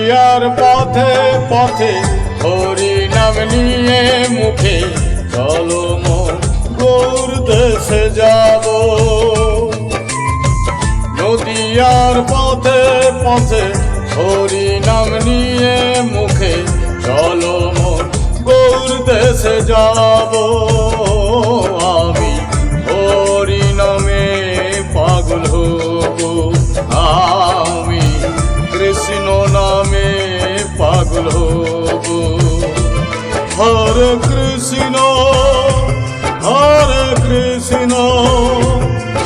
নদিয়ার পথে পথে হরি নাম নিয়ে মুখে চলো মন গৌর দেশে যাব। নদিয়ার পথে পথে হরি নাম নিয়ে মুখে চলো মন গৌর দেশে যাব। আমি হরি নামে পাগল হব, আমি কৃষ্ণ নামে পাগল হব। হরে কৃষ্ণ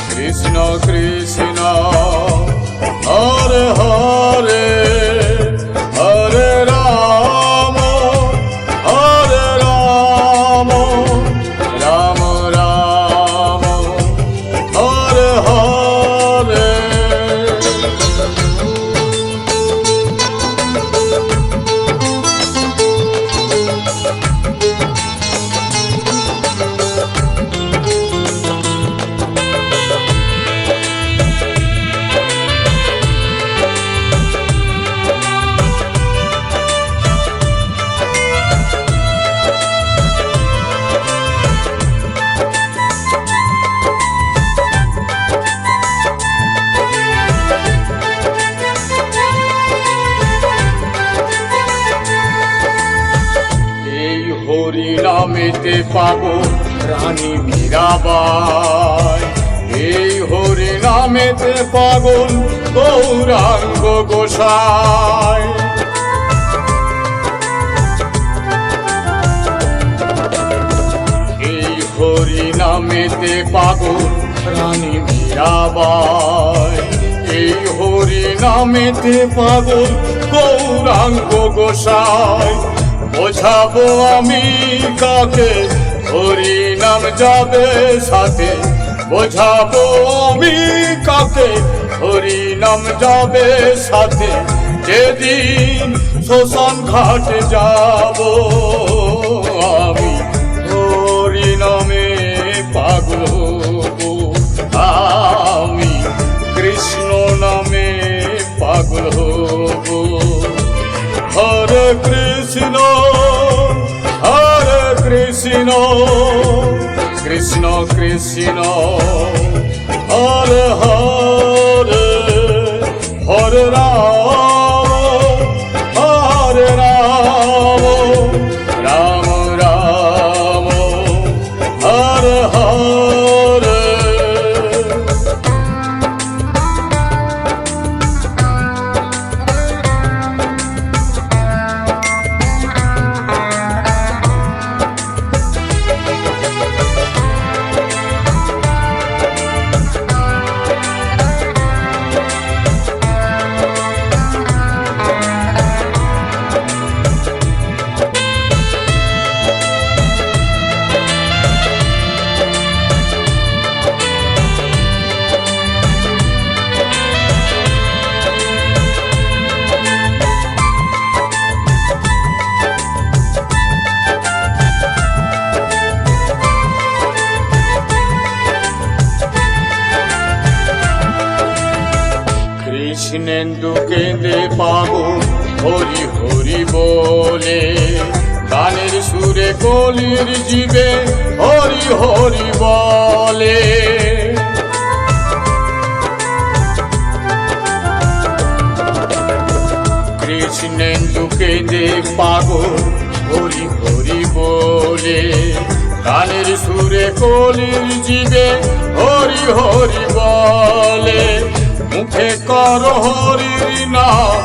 কৃষ্ণ কৃষ্ণ হরে হরে, হরে রাম রাম রাম হরে হরে। হরি নামেতে পাবো রানী মীরাবাই, এই হরি নামেতে পাগল গৌরাঙ্গ গোসাই। এই হরি নামেতে পাগল রানী মীরাবাই, এই হরি নামেতে পাগল গৌরাঙ্গ গোসাই। বোঝাবো আমি কাকে হরি নাম যাবে সাথে, বোঝাবো আমি কাকে হরি নাম যাবে সাথে। যেদিন শ্মশান ঘাটে যাব আমি হরি নামে পাগল হব, আমি কৃষ্ণ নামে পাগল হব। হরে কৃষ্ণ কৃষ্ণ কৃষ্ণ হরে হরে, হরে রাম রাম রাম হরে হরে। কৃষ্ণেন্দু কেঁদে পাগল হরি হরি বলে, গানের সুরে কলির জীবে হরি হরি বলে। কৃষ্ণেন্দু কেঁদে পাগল হরি হরি বলে, গানের সুরে কলির জীবে হরি হরি বলে। মুখে কর হরির নাম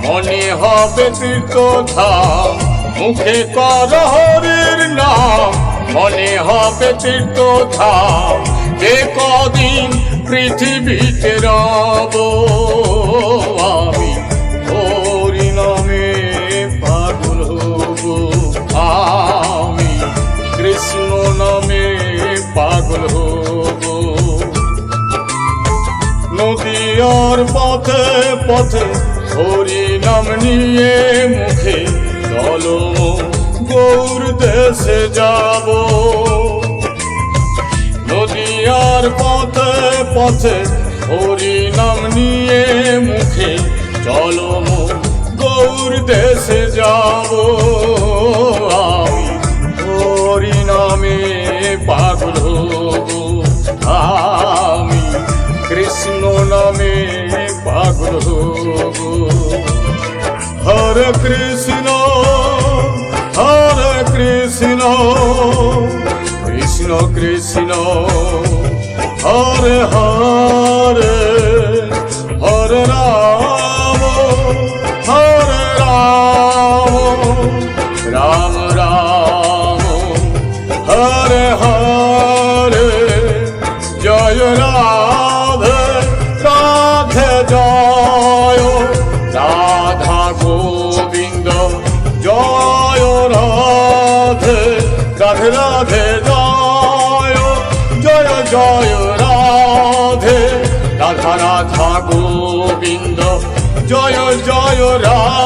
মনে হবে তীর্থধাম, মুখে কর হরির নাম মনে হবে তীর্থধাম। যে কদিন পৃথিবীতে রব আমি হরি নামে পাগল হব, আমি কৃষ্ণ নামে পাগল হব। নদিয়ার পথে পথে হরি নাম নিয়ে মুখে চলো গৌর দেশে যাব। নদিয়ার পথে পথে হরি নাম নিয়ে মুখে চলো গৌর দেশে যাব আমি হরি নামে পাগল হব আমি কৃষ্ণ নামে পাগল হব হরে কৃষ্ণ কৃষ্ণ কৃষ্ণ হরে হরে হরে রাম রাম রাম হরে হরে জয় রাধে রাধে জয় রাধা গোবিন্দ জয় রাধে রাধে রাধে জয় জয় জয় রাধে রাধা রাধা গোবিন্দ জয় জয় রাধে